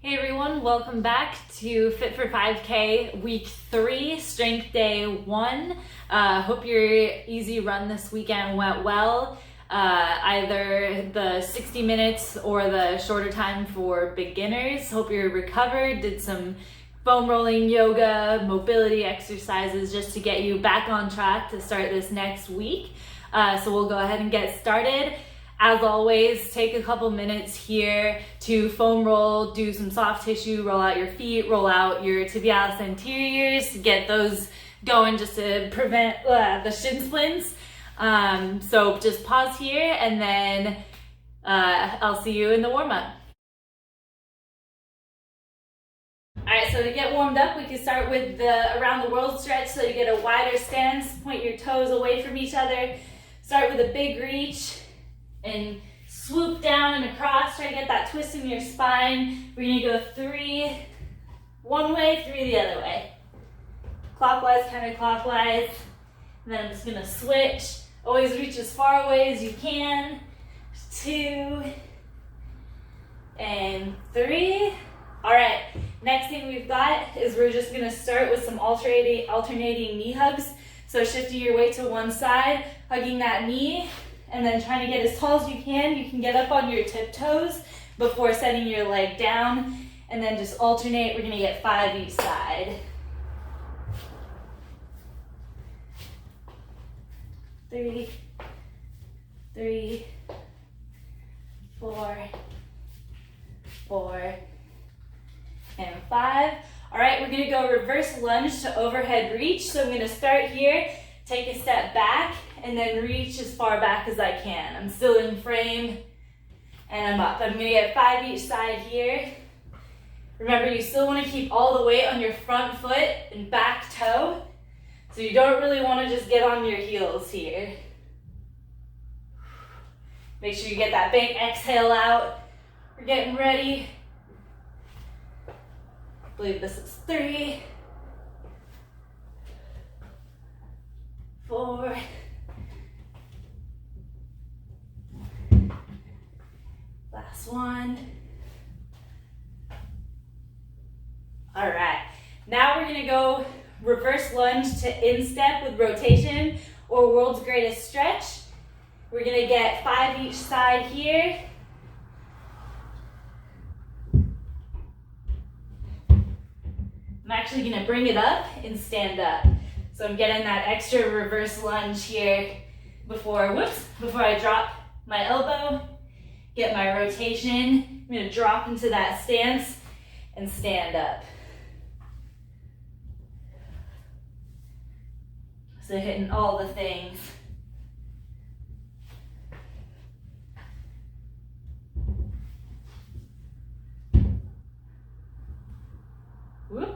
Hey everyone, welcome back to Fit for 5K week 3, strength day 1. Hope your easy run this weekend went well. Either the 60 minutes or the shorter time for beginners. Hope you're recovered, did some foam rolling, yoga, mobility exercises just to get you back on track to start this next week. So we'll go ahead and get started. As always, take a couple minutes here to foam roll, do some soft tissue, roll out your feet, roll out your tibialis anteriors to get those going just to prevent the shin splints. So just pause here and then I'll see you in the warm-up. Alright, so to get warmed up, we can start with the around the world stretch so you get a wider stance, point your toes away from each other. Start with a big reach and swoop down and across. Try to get that twist in your spine. We're gonna go 3 one way, 3 the other way. Clockwise, counterclockwise. And then I'm just gonna switch. Always reach as far away as you can. 2 and 3. All right, next thing we've got is we're just gonna start with some alternating knee hugs. So shifting your weight to one side, hugging that knee, and then trying to get as tall as you can. You can get up on your tiptoes before setting your leg down, and then just alternate. We're gonna get 5 each side. 3, 3, 4, 4, and 5. All right, we're gonna go reverse lunge to overhead reach. So I'm gonna start here, take a step back, and then reach as far back as I can. I'm still in frame, and I'm up. I'm gonna get 5 each side here. Remember, you still wanna keep all the weight on your front foot and back toe, so you don't really wanna just get on your heels here. Make sure you get that big exhale out. We're getting ready. I believe this is 3, 4, last one. All right, now we're gonna go reverse lunge to instep with rotation or world's greatest stretch. We're gonna get 5 each side here. I'm actually gonna bring it up and stand up. So I'm getting that extra reverse lunge here before I drop my elbow, get my rotation. I'm gonna drop into that stance and stand up. So hitting all the things. Whoop.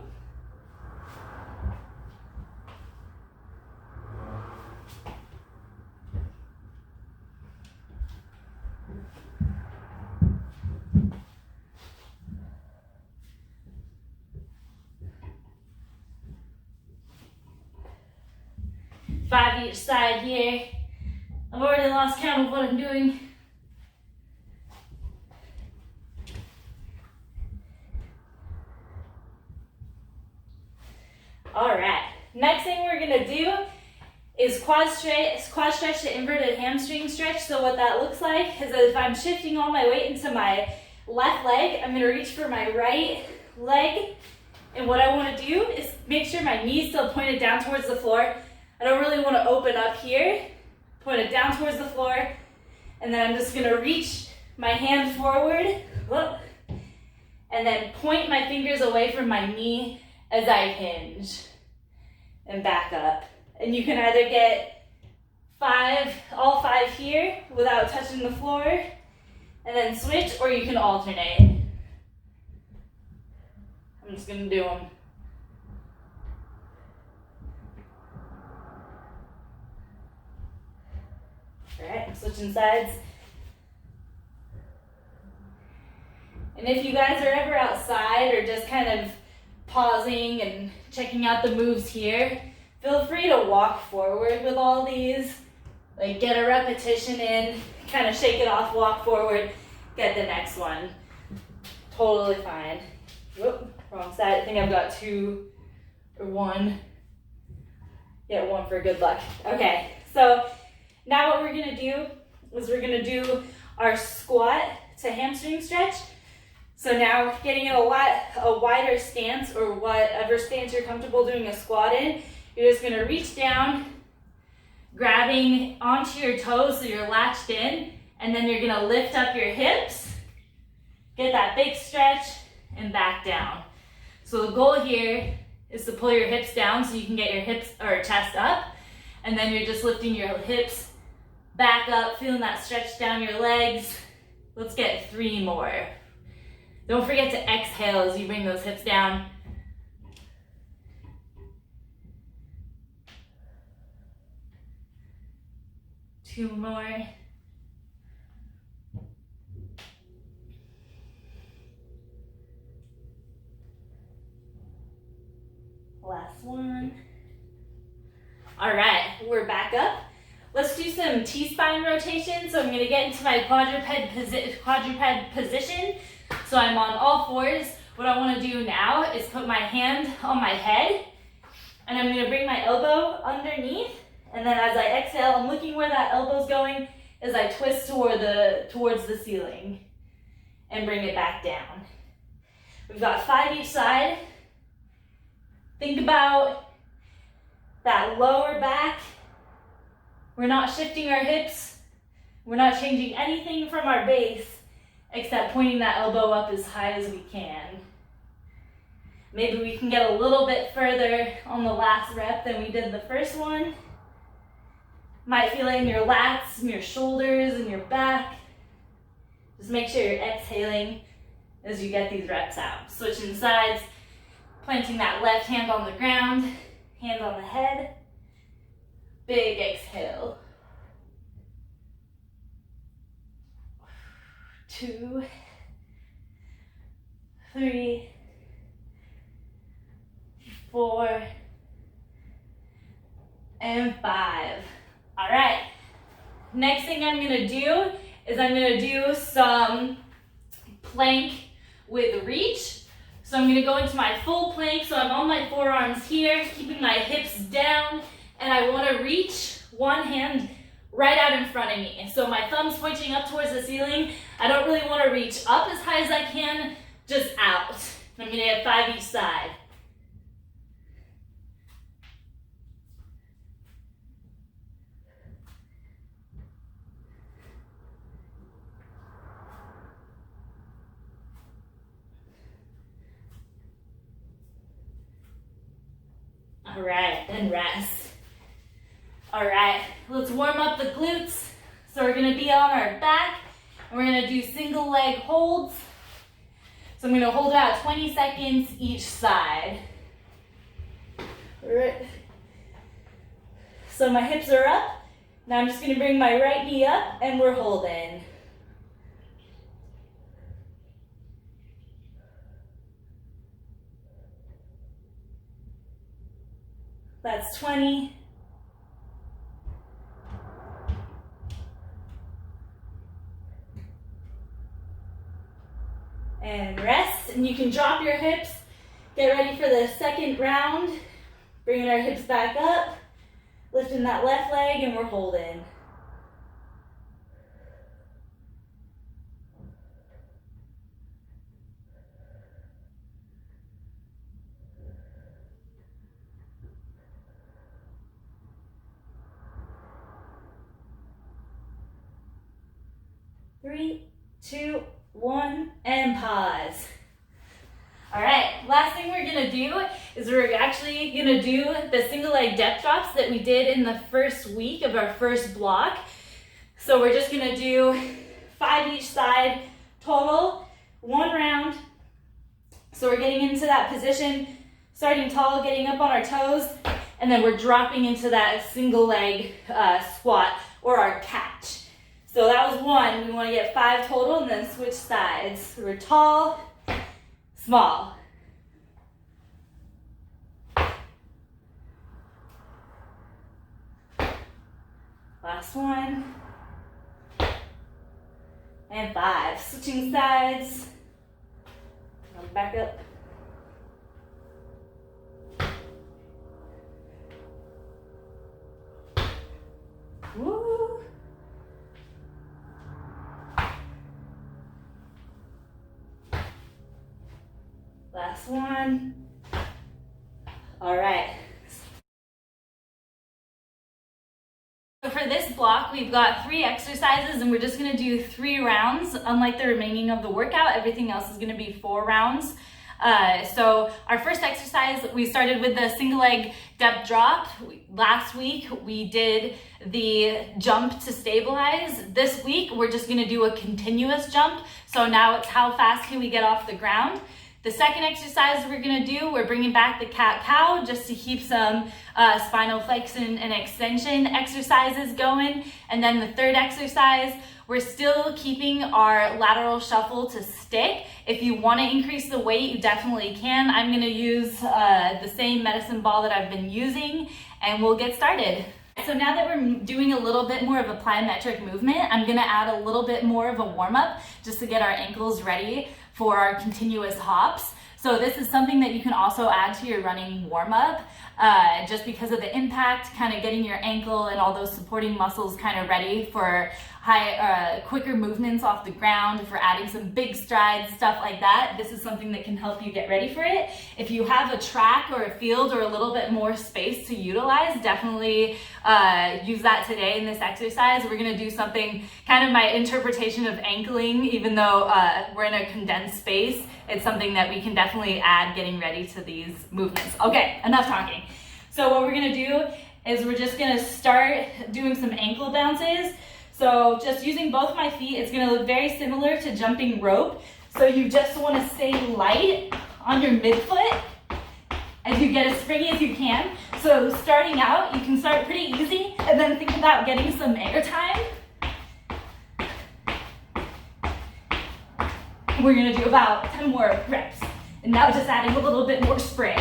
Five each side here. I've already lost count of what I'm doing. All right, next thing we're gonna do is quad stretch to inverted hamstring stretch. So what that looks like is that if I'm shifting all my weight into my left leg, I'm gonna reach for my right leg. And what I wanna do is make sure my knee's still pointed down towards the floor. I don't really wanna open up here. Point it down towards the floor. And then I'm just gonna reach my hand forward. And then point my fingers away from my knee as I hinge and back up. And you can either get all 5 here without touching the floor and then switch, or you can alternate. I'm just gonna do them. All right, I'm switching sides. And if you guys are ever outside or just kind of pausing and checking out the moves here, feel free to walk forward with all these. Like, get a repetition in, kind of shake it off, walk forward, get the next one. Totally fine. Whoop, wrong side. I think I've got 2 or 1. Yeah, 1 for good luck. Okay, so now what we're gonna do is we're gonna do our squat to hamstring stretch. So now getting in a wider stance, or whatever stance you're comfortable doing a squat in, you're just gonna reach down, grabbing onto your toes so you're latched in, and then you're gonna lift up your hips, get that big stretch, and back down. So the goal here is to pull your hips down so you can get your hips or chest up, and then you're just lifting your hips back up, feeling that stretch down your legs. Let's get 3 more. Don't forget to exhale as you bring those hips down. Two more. Last one. All right, we're back up. Let's do some T-spine rotation. So I'm gonna get into my quadruped position. So I'm on all fours. What I wanna do now is put my hand on my head, and I'm gonna bring my elbow underneath. And then as I exhale, I'm looking where that elbow's going as I twist towards the ceiling and bring it back down. We've got 5 each side. Think about that lower back. We're not shifting our hips. We're not changing anything from our base except pointing that elbow up as high as we can. Maybe we can get a little bit further on the last rep than we did the first one. Might feel it in your lats, and your shoulders, and your back. Just make sure you're exhaling as you get these reps out. Switching sides, planting that left hand on the ground, hand on the head. Big exhale. 2, 3, 4, and 5. All right, next thing I'm gonna do is I'm gonna do some plank with reach. So I'm gonna go into my full plank. So I'm on my forearms here, keeping my hips down, and I wanna reach one hand right out in front of me. So my thumb's pointing up towards the ceiling. I don't really wanna reach up as high as I can, just out. I'm gonna get 5 each side. All right, then rest. All right, let's warm up the glutes. So we're gonna be on our back, and we're gonna do single leg holds. So I'm gonna hold about 20 seconds each side. All right. So my hips are up. Now I'm just gonna bring my right knee up, and we're holding. That's 20. And rest, and you can drop your hips. Get ready for the second round. Bringing our hips back up, lifting that left leg, and we're holding. Three, 2, 1, and pause. All right, last thing we're gonna do is we're actually gonna do the single leg depth drops that we did in the first week of our first block. So we're just gonna do 5 each side total, 1 round. So we're getting into that position, starting tall, getting up on our toes, and then we're dropping into that single leg squat or our catch. So that was 1. We want to get 5 total and then switch sides. So we're tall, small. Last one. And 5. Switching sides. Come back up. Woo. Last one. All right. So for this block, we've got 3 exercises and we're just gonna do 3 rounds. Unlike the remaining of the workout, everything else is gonna be 4 rounds. So our first exercise, we started with the single leg depth drop. Last week, we did the jump to stabilize. This week, we're just gonna do a continuous jump. So now it's how fast can we get off the ground. The second exercise we're gonna do, we're bringing back the cat-cow just to keep some spinal flexion and extension exercises going. And then the third exercise, we're still keeping our lateral shuffle to stick. If you wanna increase the weight, you definitely can. I'm gonna use the same medicine ball that I've been using and we'll get started. So now that we're doing a little bit more of a plyometric movement, I'm gonna add a little bit more of a warm-up just to get our ankles ready for our continuous hops. So this is something that you can also add to your running warm-up just because of the impact, kind of getting your ankle and all those supporting muscles kind of ready for quicker movements off the ground, for adding some big strides, stuff like that. This is something that can help you get ready for it. If you have a track or a field or a little bit more space to utilize, definitely use that today in this exercise. We're gonna do something, kind of my interpretation of ankling, even though we're in a condensed space, it's something that we can definitely add getting ready to these movements. Okay, enough talking. So what we're gonna do is we're just gonna start doing some ankle bounces. So just using both my feet, it's gonna look very similar to jumping rope. So you just wanna stay light on your midfoot as you get as springy as you can. So starting out, you can start pretty easy and then think about getting some air time. We're gonna do about 10 more reps. And now just adding a little bit more spring.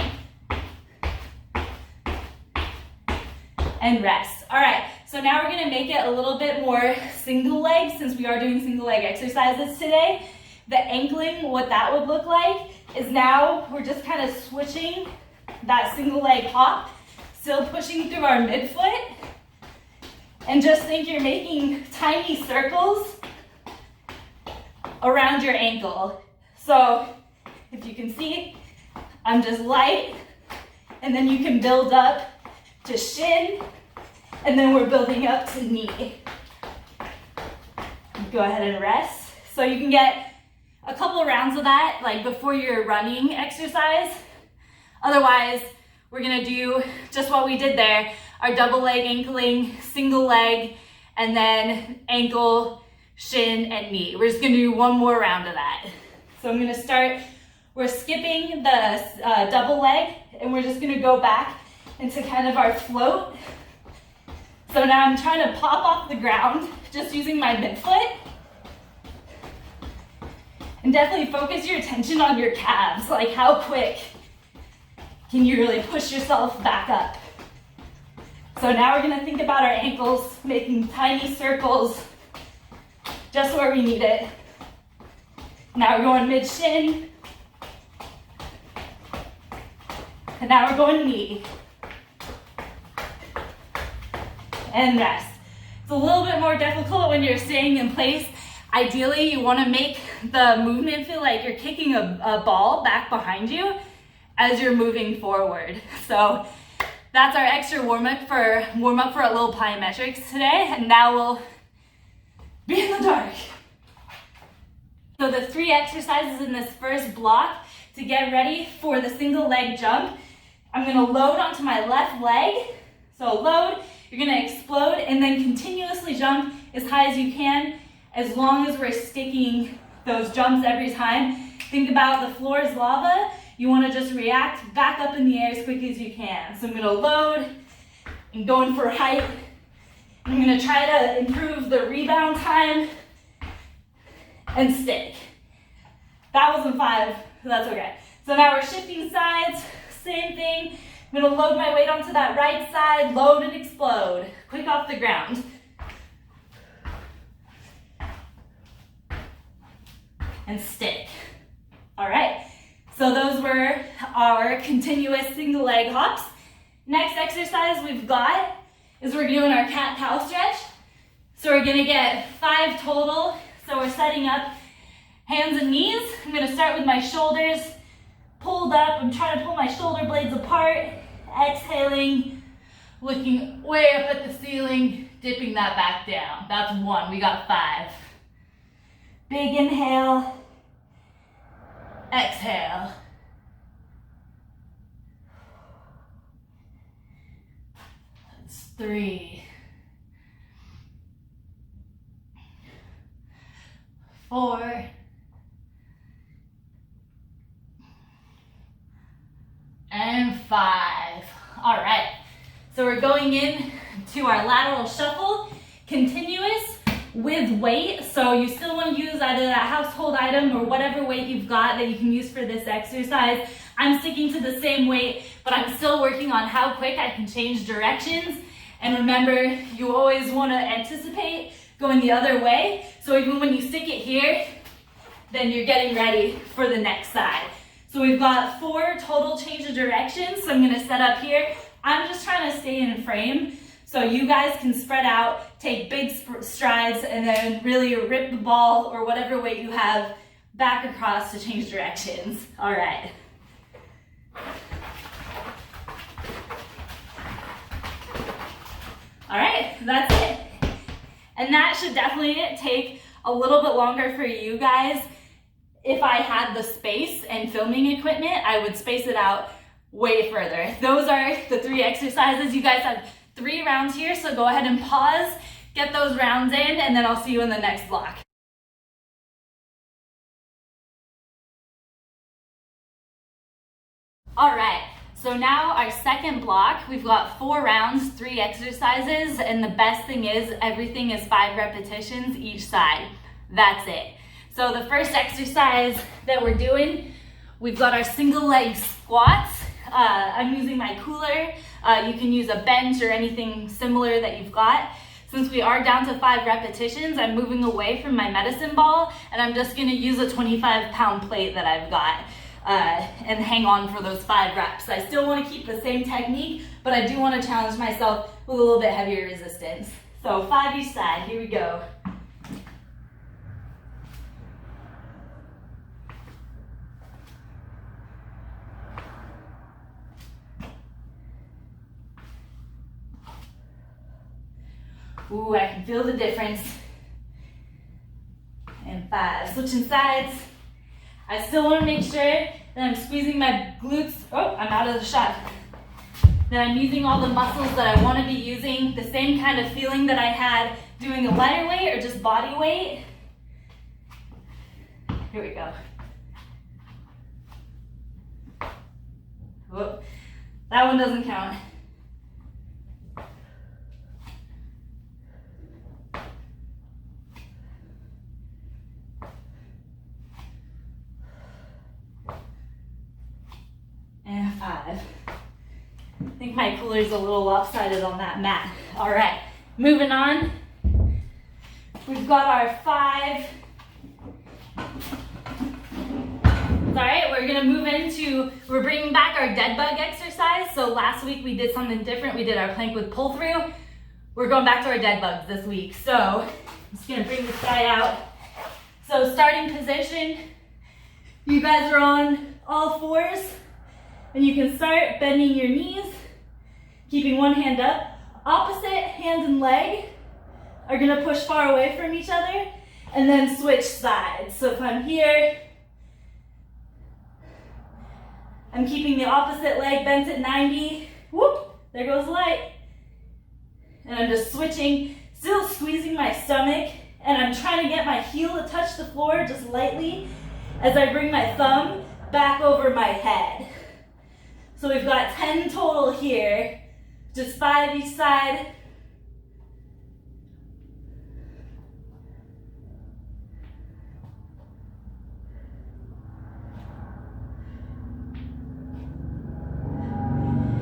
And rest. All right, so now we're gonna make it a little bit more single leg since we are doing single leg exercises today. The ankling, what that would look like is now we're just kind of switching that single leg hop, still pushing through our midfoot. And just think you're making tiny circles around your ankle. So if you can see, I'm just light, and then you can build up to shin, and then we're building up to knee. Go ahead and rest. So you can get a couple of rounds of that, like before your running exercise. Otherwise, we're gonna do just what we did there, our double leg ankling, single leg, and then ankle, shin, and knee. We're just gonna do one more round of that. So I'm gonna start, we're skipping the double leg, and we're just gonna go back into kind of our float. So now I'm trying to pop off the ground, just using my midfoot. And definitely focus your attention on your calves, like how quick can you really push yourself back up. So now we're gonna think about our ankles, making tiny circles just where we need it. Now we're going mid-shin. And now we're going knee. And rest. It's a little bit more difficult when you're staying in place. Ideally, you wanna make the movement feel like you're kicking a ball back behind you as you're moving forward. So that's our extra warm-up for a little plyometrics today. And now we'll be in the dark. So the 3 exercises in this first block to get ready for the single leg jump. I'm gonna load onto my left leg. So load, you're gonna explode and then continuously jump as high as you can, as long as we're sticking those jumps every time. Think about the floor is lava. You wanna just react back up in the air as quick as you can. So I'm gonna load and going for height. I'm gonna try to improve the rebound time and stick. That wasn't 5, so that's okay. So now we're shifting sides, same thing. I'm gonna load my weight onto that right side, load and explode. Quick off the ground. And stick. All right, So those were our continuous single leg hops. Next exercise we've got is we're doing our cat-cow stretch. So we're gonna get 5 total. So we're setting up hands and knees. I'm gonna start with my shoulders pulled up. I'm trying to pull my shoulder blades apart. Exhaling, looking way up at the ceiling, dipping that back down. That's 1, we got 5. Big inhale, exhale. That's 3, 4, and 5. All right, so we're going in to our lateral shuffle, continuous with weight. So you still want to use either that household item or whatever weight you've got that you can use for this exercise. I'm sticking to the same weight, but I'm still working on how quick I can change directions. And remember, you always want to anticipate going the other way. So even when you stick it here, then you're getting ready for the next side. So we've got 4 total change of directions. So I'm gonna set up here. I'm just trying to stay in frame so you guys can spread out, take big strides, and then really rip the ball or whatever weight you have back across to change directions. All right. All right, that's it. And that should definitely take a little bit longer for you guys. If I had the space and filming equipment, I would space it out way further. Those are the 3 exercises. You guys have 3 rounds here, so go ahead and pause, get those rounds in, and then I'll see you in the next block. All right, so now our second block, we've got 4 rounds, 3 exercises, and the best thing is everything is 5 repetitions each side. That's it. So the first exercise that we're doing, we've got our single leg squats. I'm using my cooler. You can use a bench or anything similar that you've got. Since we are down to 5 repetitions, I'm moving away from my medicine ball, and I'm just gonna use a 25-pound plate that I've got and hang on for those 5 reps. I still wanna keep the same technique, but I do wanna challenge myself with a little bit heavier resistance. So 5 each side, here we go. Ooh, I can feel the difference. And 5, switching sides. I still want to make sure that I'm squeezing my glutes. Oh, I'm out of the shot. That I'm using all the muscles that I want to be using. The same kind of feeling that I had doing a lighter weight or just body weight. Here we go. Whoa, that one doesn't count. And 5. I think my cooler's a little lopsided on that mat. All right, moving on. We've got our 5. All right, we're gonna move into, we're bringing back our dead bug exercise. So last week we did something different. We did our plank with pull through. We're going back to our dead bugs this week. So I'm just gonna bring this guy out. So starting position, you guys are on all 4s. And you can start bending your knees, keeping one hand up. Opposite hand and leg are gonna push far away from each other, and then switch sides. So if I'm here, I'm keeping the opposite leg bent at 90. Whoop, there goes light. And I'm just switching, still squeezing my stomach, and I'm trying to get my heel to touch the floor just lightly as I bring my thumb back over my head. So we've got 10 total here, just 5 each side.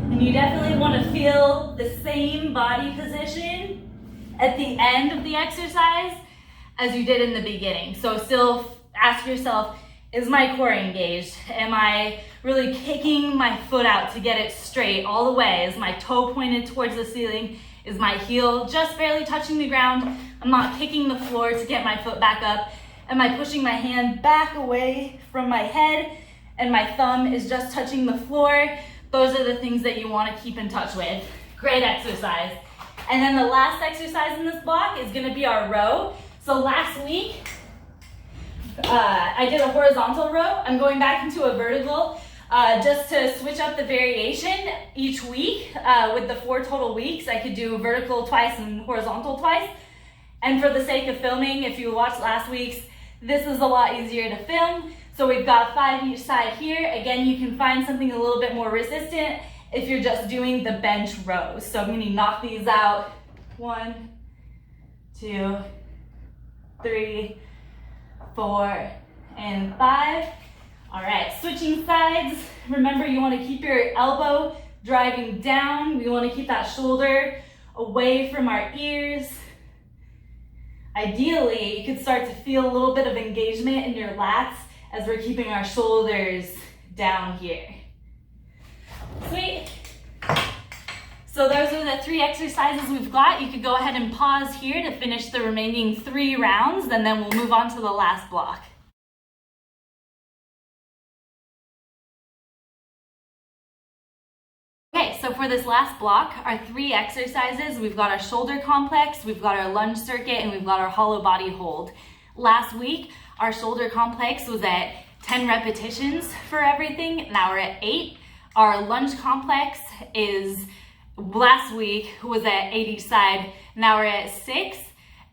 And you definitely want to feel the same body position at the end of the exercise as you did in the beginning. So still ask yourself, Is my core engaged? Am I really kicking my foot out to get it straight all the way? Is my toe pointed towards the ceiling? Is my heel just barely touching the ground? I'm not kicking the floor to get my foot back up. Am I pushing my hand back away from my head and my thumb is just touching the floor? Those are the things that you want to keep in touch with. Great exercise. And then the last exercise in this block is going to be our row. So last week, I did a horizontal row. I'm going back into a vertical just to switch up the variation each week. With the 4 total weeks, I could do vertical twice and horizontal twice. And for the sake of filming, if you watched last week's, this is a lot easier to film. So we've got 5 each side here. Again, you can find something a little bit more resistant if you're just doing the bench rows. So I'm going to knock these out. 1, 2, 3, 4, and 5. All right, switching sides. Remember, you want to keep your elbow driving down. We want to keep that shoulder away from our ears. Ideally, you could start to feel a little bit of engagement in your lats as we're keeping our shoulders down here. Sweet. So those are the 3 exercises we've got. You could go ahead and pause here to finish the remaining 3 rounds, and then we'll move on to the last block. Okay, so for this last block, our 3 exercises, we've got our shoulder complex, we've got our lunge circuit, and we've got our hollow body hold. Last week, our shoulder complex was at 10 repetitions for everything. Now we're at 8. Our lunge complex last week was at 8 each side. Now we're at 6.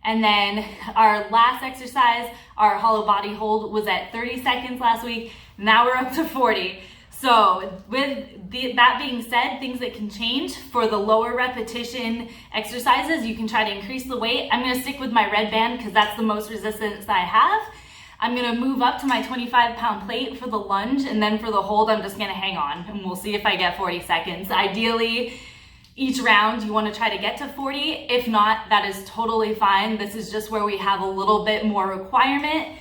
And then our last exercise, our hollow body hold, was at 30 seconds last week. Now we're up to 40. So with that being said, things that can change for the lower repetition exercises, you can try to increase the weight. I'm gonna stick with my red band because that's the most resistance I have. I'm gonna move up to my 25-pound plate for the lunge, and then for the hold, I'm just gonna hang on, and we'll see if I get 40 seconds. Ideally, each round, you wanna try to get to 40. If not, that is totally fine. This is just where we have a little bit more requirement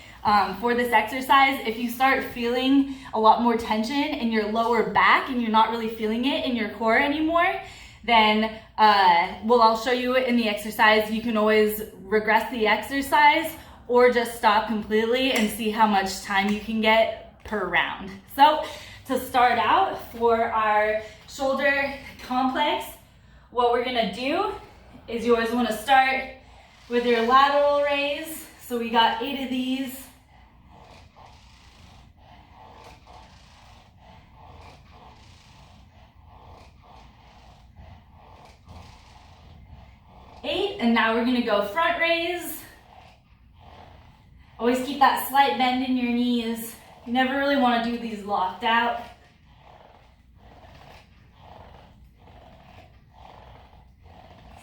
for this exercise. If you start feeling a lot more tension in your lower back and you're not really feeling it in your core anymore, then I'll show you in the exercise. You can always regress the exercise or just stop completely and see how much time you can get per round. So to start out, for our shoulder complex, what we're gonna do is you always wanna start with your lateral raise. So we got 8 of these. And now we're gonna go front raise. Always keep that slight bend in your knees. You never really wanna do these locked out.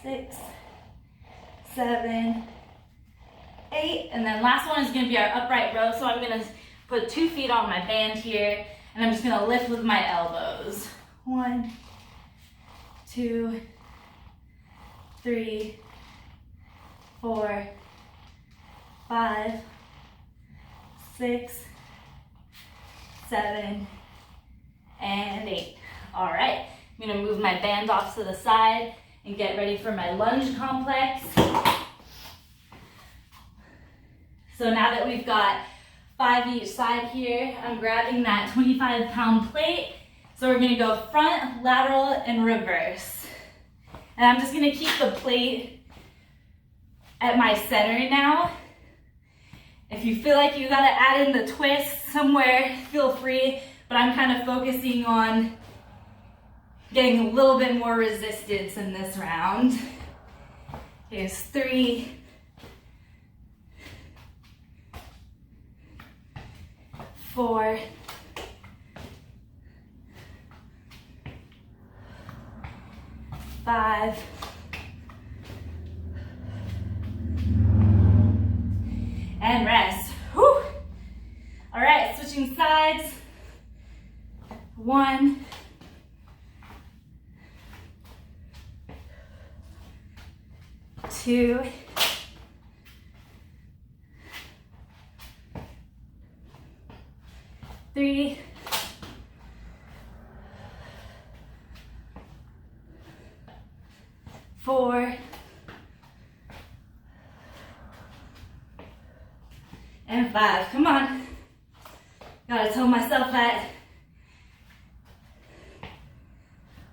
6, 7, 8, and then last one is gonna be our upright row. So I'm gonna put 2 feet on my band here, and I'm just gonna lift with my elbows. 1, 2, 3, 4, 5, 6, 7, and 8. All right, I'm gonna move my band off to the side and get ready for my lunge complex. So now that we've got 5 each side here, I'm grabbing that 25-pound plate. So we're gonna go front, lateral, and reverse. And I'm just gonna keep the plate at my center now. If you feel like you gotta add in the twist somewhere, feel free, but I'm kind of focusing on getting a little bit more resistance in this round. Here's 3, 4, 5, and rest. Whew. All right, switching sides. 1, 2, 3, 3, 4, and 5. Come on. Gotta tell myself that.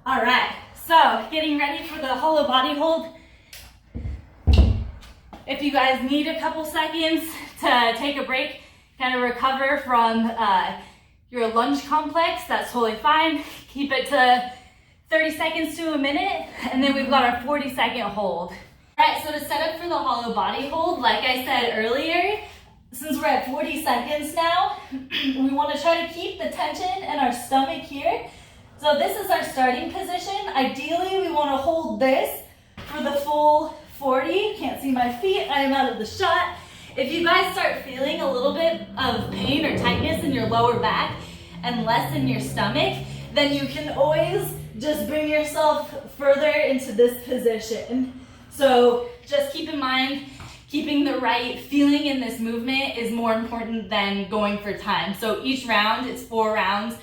All right, so getting ready for the hollow body hold. If you guys need a couple seconds to take a break, kind of recover from your lunge complex, that's totally fine. Keep it to 30 seconds to a minute, and then we've got our 40-second hold. All right, so to set up for the hollow body hold, like I said earlier, since we're at 40 seconds now, we want to try to keep the tension in our stomach here. So this is our starting position. Ideally, we want to hold this for the full 40. Can't see my feet, I am out of the shot. If you guys start feeling a little bit of pain or tightness in your lower back and less in your stomach, then you can always just bring yourself further into this position. So just keep in mind, keeping the right feeling in this movement is more important than going for time. So each round, it's 4 rounds.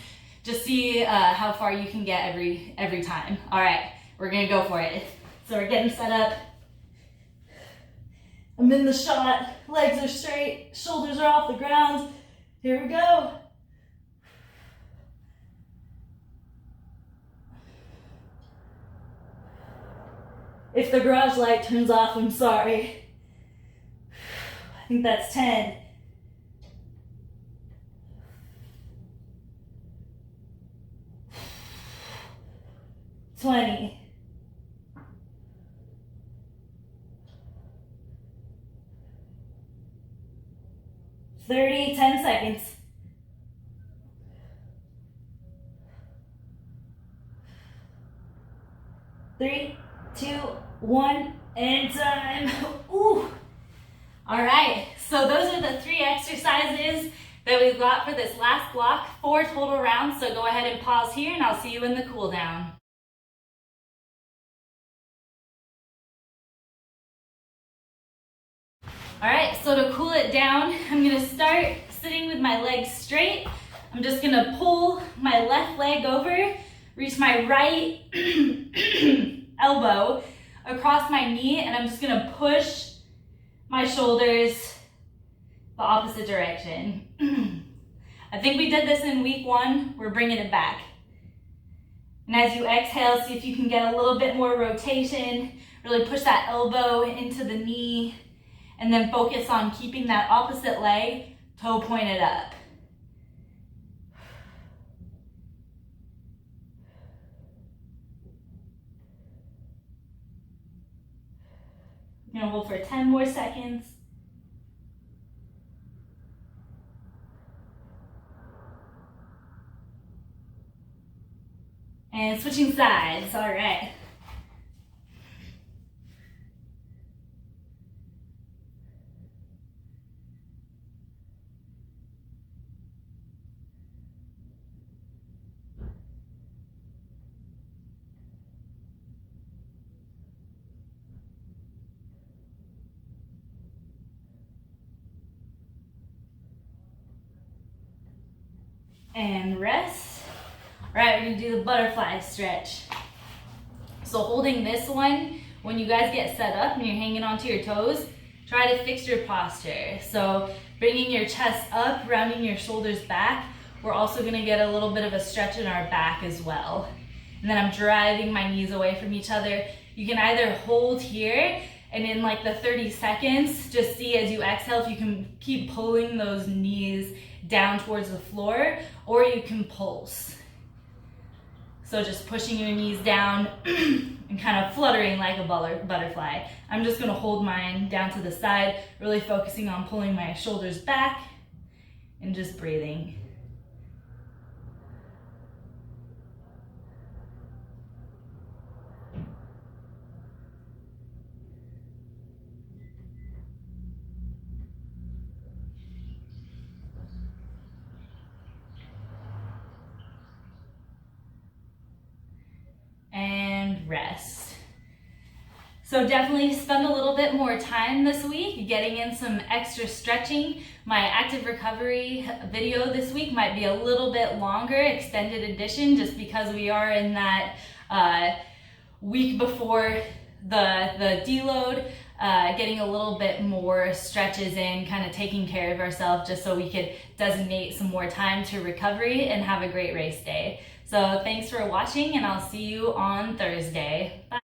Just see how far you can get every time. All right, we're gonna go for it. So we're getting set up. I'm in the shot, legs are straight, shoulders are off the ground. Here we go. If the garage light turns off, I'm sorry. I think that's 10. 20. 30, 10 seconds. 3, 2, 1, and time. Ooh. All right, so those are the 3 exercises that we've got for this last block, 4 total rounds. So go ahead and pause here and I'll see you in the cool down. All right, so to cool it down, I'm gonna start sitting with my legs straight. I'm just gonna pull my left leg over, reach my right elbow across my knee, and I'm just gonna push my shoulders the opposite direction. I think we did this in week 1, we're bringing it back. And as you exhale, see if you can get a little bit more rotation, really push that elbow into the knee, and then focus on keeping that opposite leg toe pointed up. I'm gonna hold for 10 more seconds. And switching sides, all right. And rest. All right, we're gonna do the butterfly stretch. So holding this one, when you guys get set up and you're hanging onto your toes, try to fix your posture. So bringing your chest up, rounding your shoulders back. We're also gonna get a little bit of a stretch in our back as well. And then I'm driving my knees away from each other. You can either hold here, and in like the 30 seconds, just see as you exhale if you can keep pulling those knees down towards the floor, or you can pulse. So just pushing your knees down and kind of fluttering like a butterfly. I'm just gonna hold mine down to the side, really focusing on pulling my shoulders back and just breathing. And rest. So definitely spend a little bit more time this week getting in some extra stretching. My active recovery video this week might be a little bit longer, extended edition, just because we are in that week before the deload, getting a little bit more stretches in, kind of taking care of ourselves just so we could designate some more time to recovery and have a great race day. So thanks for watching, and I'll see you on Thursday. Bye.